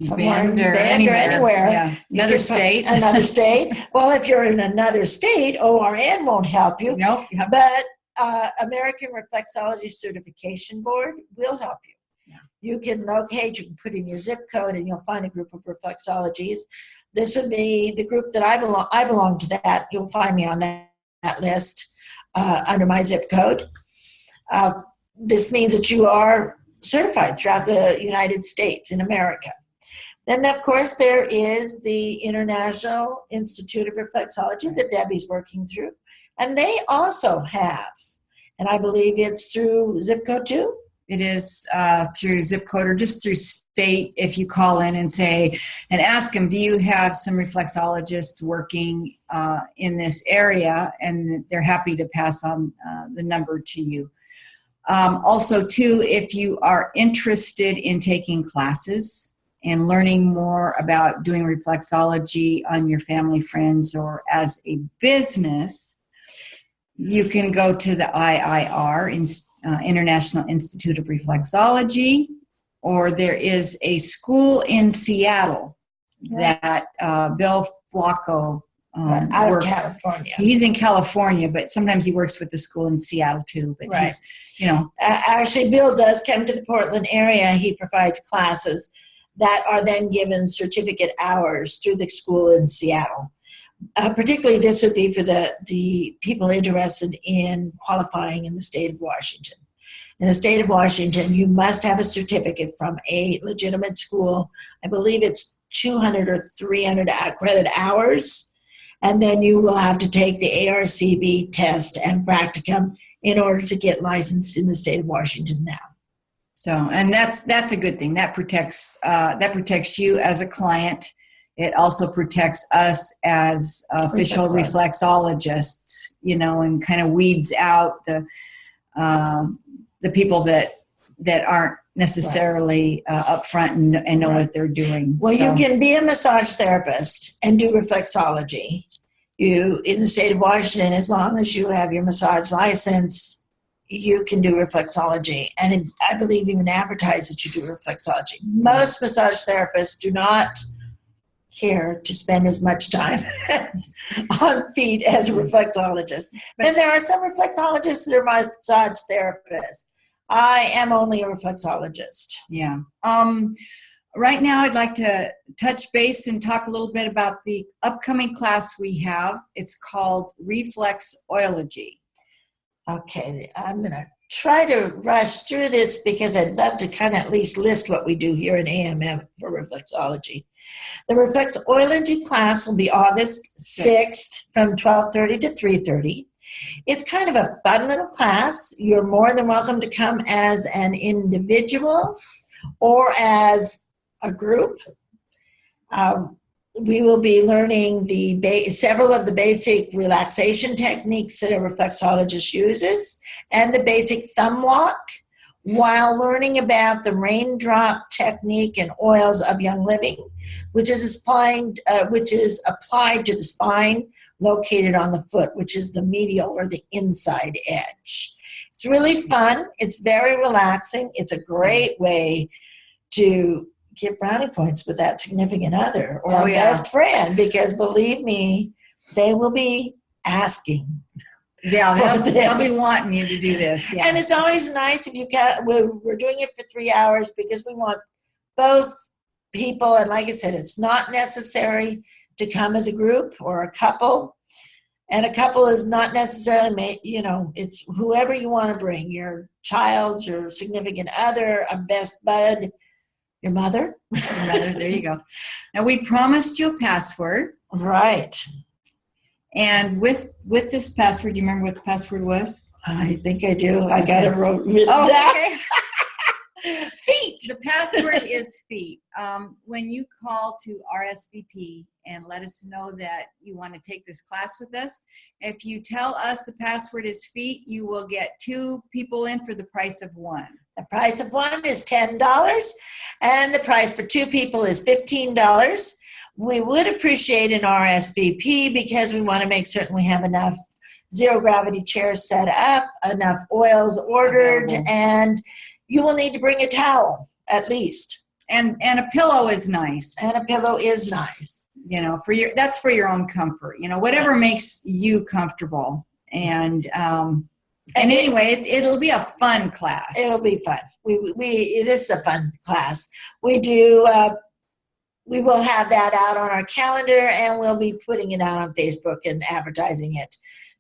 Speaker 3: somewhere in Bend or anywhere.
Speaker 2: Yeah. Another state.
Speaker 3: Another state. Well, if you're in another state, ORN won't help you.
Speaker 2: Nope.
Speaker 3: But American Reflexology Certification Board will help you.
Speaker 2: Yeah.
Speaker 3: You can locate, you can put in your zip code, and you'll find a group of reflexologies. This would be the group that I belong. I belong to that. You'll find me on that list under my zip code. This means that you are certified throughout the United States in America. Then, of course, there is the International Institute of Reflexology that Debbie's working through. And they also have, and I believe it's through zip code too.
Speaker 2: It is through zip code or just through state. If you call in and ask them, do you have some reflexologists working in this area? And they're happy to pass on the number to you. Also, too, if you are interested in taking classes and learning more about doing reflexology on your family, friends, or as a business, you can go to the IIR, International Institute of Reflexology, or there is a school in Seattle that Bill Flacco
Speaker 3: out
Speaker 2: works.
Speaker 3: of California.
Speaker 2: He's in California, but sometimes he works with the school in Seattle too. But
Speaker 3: right.
Speaker 2: He's,
Speaker 3: actually, Bill does come to the Portland area. He provides classes that are then given certificate hours through the school in Seattle. Particularly, this would be for the people interested in qualifying in the state of Washington. In the state of Washington, you must have a certificate from a legitimate school. I believe it's 200 or 300 credit hours. And then you will have to take the ARCB test and practicum in order to get licensed in the state of Washington now.
Speaker 2: So, and that's a good thing. That protects you as a client. It also protects us as official reflexologists, and kind of weeds out the people that aren't necessarily upfront and know what they're doing.
Speaker 3: Well, you can be a massage therapist and do reflexology. You, in the state of Washington, as long as you have your massage license, you can do reflexology. And I believe even advertise that you do reflexology. Most massage therapists do not care to spend as much time on feet as a reflexologist. Then there are some reflexologists that are massage therapists. I am only a reflexologist.
Speaker 2: Yeah. Right now, I'd like to touch base and talk a little bit about the upcoming class we have. It's called Reflexology.
Speaker 3: Okay, I'm going to try to rush through this because I'd love to kind of at least list what we do here in AMM for reflexology. The reflexology class will be August 6th from 12:30 to 3:30. It's kind of a fun little class. You're more than welcome to come as an individual or as a group. We will be learning several of the basic relaxation techniques that a reflexologist uses and the basic thumb walk, while learning about the raindrop technique and oils of Young Living, which is applied to the spine located on the foot, which is the medial or the inside edge. It's really fun. It's very relaxing. It's a great way to get brownie points with that significant other or best friend, because believe me, they will be asking
Speaker 2: Yeah,
Speaker 3: for
Speaker 2: they'll be
Speaker 3: this.
Speaker 2: wanting you to do this. Yeah.
Speaker 3: And it's always nice if you can. We're doing it for 3 hours because we want both people. And like I said, it's not necessary to come as a group or a couple. And a couple is not necessarily, it's whoever you want to bring, your child, your significant other, a best bud, your mother.
Speaker 2: Your mother, there you go. Now, we promised you a password.
Speaker 3: Right.
Speaker 2: And with this password, do you remember what the password was?
Speaker 3: I think I do. I got it written
Speaker 2: Oh,
Speaker 3: down.
Speaker 2: okay.
Speaker 3: Feet.
Speaker 2: The password is feet. When you call to RSVP and let us know that you want to take this class with us, if you tell us the password is feet, you will get 2 people in for the price of 1.
Speaker 3: The price of 1 is $10, and the price for 2 people is $15. We would appreciate an RSVP because we want to make certain we have enough zero gravity chairs set up, enough oils ordered,
Speaker 2: Available.
Speaker 3: and you will need to bring a towel at least.
Speaker 2: And a pillow is nice.
Speaker 3: And a pillow is nice.
Speaker 2: That's for your own comfort. Whatever makes you comfortable. And anyway, it'll be a fun class.
Speaker 3: It'll be fun. This is a fun class. We do. We will have that out on our calendar, and we'll be putting it out on Facebook and advertising it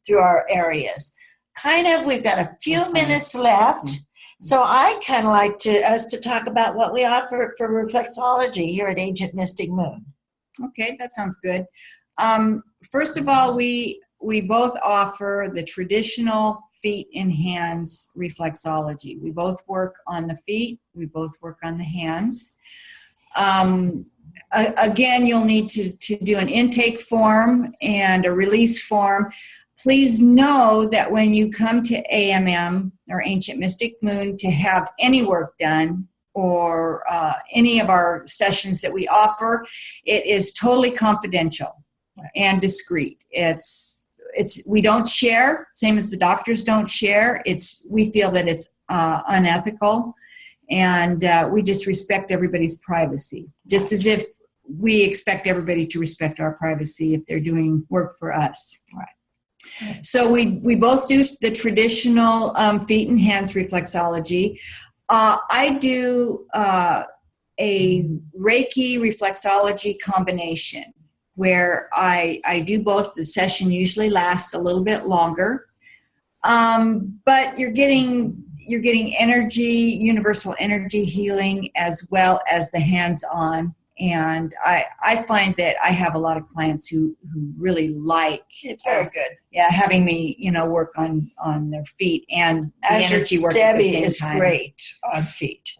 Speaker 3: through our areas. We've got a few minutes left. So I kind of like us to talk about what we offer for reflexology here at Ancient Mystic Moon.
Speaker 2: Okay, that sounds good. First of all, we both offer the traditional feet and hands reflexology. We both work on the feet. We both work on the hands. Again, you'll need to do an intake form and a release form. Please know that when you come to AMM or Ancient Mystic Moon to have any work done or any of our sessions that we offer, it is totally confidential and discreet. We don't share, same as the doctors don't share. We feel that it's unethical, and we just respect everybody's privacy, just as if we expect everybody to respect our privacy if they're doing work for us.
Speaker 3: Right.
Speaker 2: So we both do the traditional feet and hands reflexology. I do a Reiki reflexology combination where I do both. The session usually lasts a little bit longer, but you're getting energy, universal energy healing, as well as the hands-on. And I find that I have a lot of clients who really like
Speaker 3: It's very good.
Speaker 2: Yeah, having me, work on their feet and the energy work at the
Speaker 3: Debbie
Speaker 2: same
Speaker 3: is
Speaker 2: time.
Speaker 3: great on feet.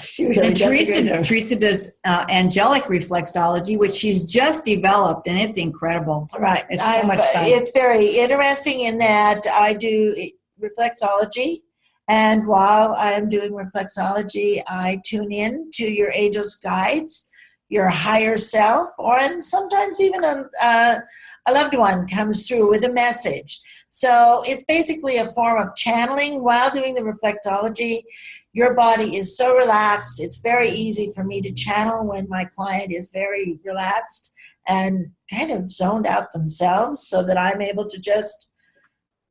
Speaker 3: She really
Speaker 2: And
Speaker 3: does a good job.
Speaker 2: Theresa does angelic reflexology, which she's just developed, and it's incredible.
Speaker 3: Right.
Speaker 2: It's so much fun.
Speaker 3: It's very interesting in that I do reflexology, and while I'm doing reflexology, I tune in to your angels' guides, your higher self, and sometimes even a loved one comes through with a message. So it's basically a form of channeling while doing the reflexology. Your body is so relaxed. It's very easy for me to channel when my client is very relaxed and kind of zoned out themselves, so that I'm able to just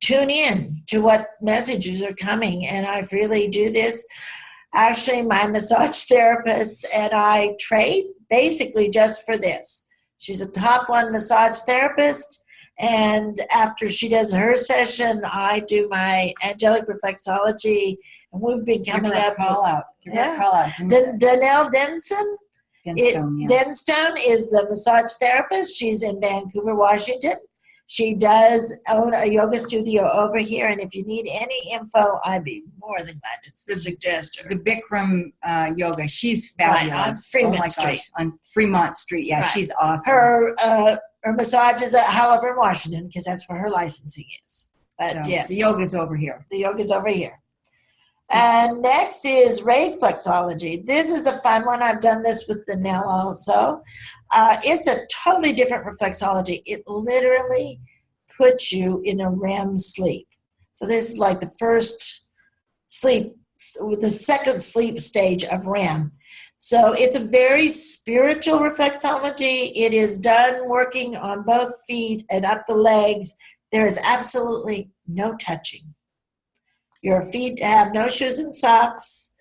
Speaker 3: tune in to what messages are coming. And I really do this. Actually, my massage therapist and I trade basically just for this. She's a top 1 massage therapist, and after she does her session, I do my angelic reflexology. And we've been coming up.
Speaker 2: Call out.
Speaker 3: Danelle Denson.
Speaker 2: Denstone,
Speaker 3: Denstone is the massage therapist. She's in Vancouver, Washington. She does own a yoga studio over here, and if you need any info, I'd be more than glad to suggest her.
Speaker 2: The Bikram yoga, she's fabulous.
Speaker 3: Right, on Fremont Street.
Speaker 2: On Fremont Street, yeah,
Speaker 3: Right.
Speaker 2: she's awesome.
Speaker 3: Her massage is, however, in Washington, because that's where her licensing is. But
Speaker 2: So,
Speaker 3: yes,
Speaker 2: the yoga's over here.
Speaker 3: the yoga's over here. And next is reflexology. This is a fun one. I've done this with Danelle also. It's a totally different reflexology. It literally puts you in a REM sleep. So this is like the first sleep, the second sleep stage of REM. So it's a very spiritual reflexology. It is done working on both feet and up the legs, There is absolutely no touching. Your feet have no shoes and socks.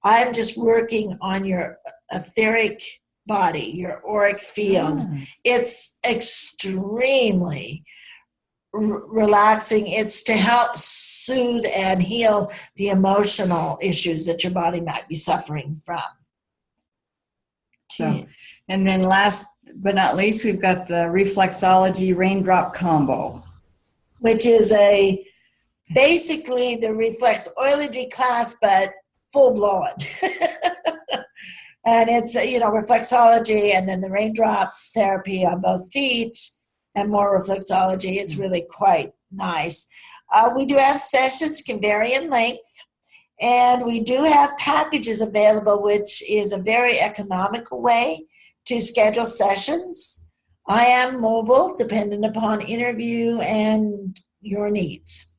Speaker 3: I'm just working on your etheric body, your auric field. It's extremely relaxing. It's to help soothe and heal the emotional issues that your body might be suffering from.
Speaker 2: So, and then last but not least, we've got the reflexology raindrop combo,
Speaker 3: which is basically the reflexology class, but full blown. And it's, reflexology and then the raindrop therapy on both feet and more reflexology. It's really quite nice. We do have sessions, can vary in length. And we do have packages available, which is a very economical way to schedule sessions. I am mobile, dependent upon interview and your needs.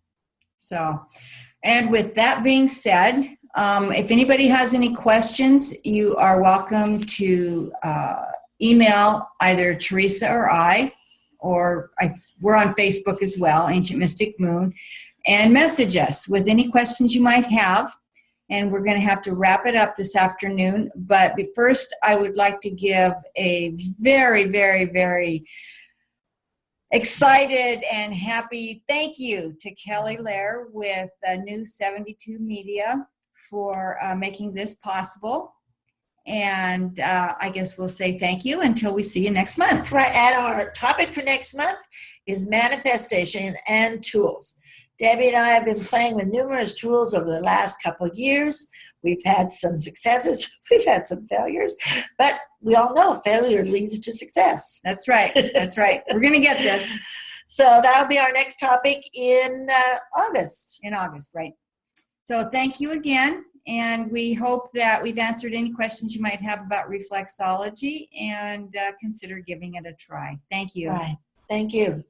Speaker 2: So, and with that being said, if anybody has any questions, you are welcome to email either Theresa or I, we're on Facebook as well, Ancient Mystic Moon, and message us with any questions you might have. And we're going to have to wrap it up this afternoon. But first, I would like to give a very, very, very excited and happy thank you to Kelly Lair with New 72 Media for making this possible. And I guess we'll say thank you until we see you next month.
Speaker 3: Right, and our topic for next month is manifestation and tools. Debbie and I have been playing with numerous tools over the last couple of years. We've had some successes, we've had some failures, but we all know failure leads to success.
Speaker 2: That's right, that's right. We're going to get this.
Speaker 3: So that'll be our next topic in August.
Speaker 2: In August, right. So thank you again, and we hope that we've answered any questions you might have about reflexology, and consider giving it a try. Thank you.
Speaker 3: Right. Thank you.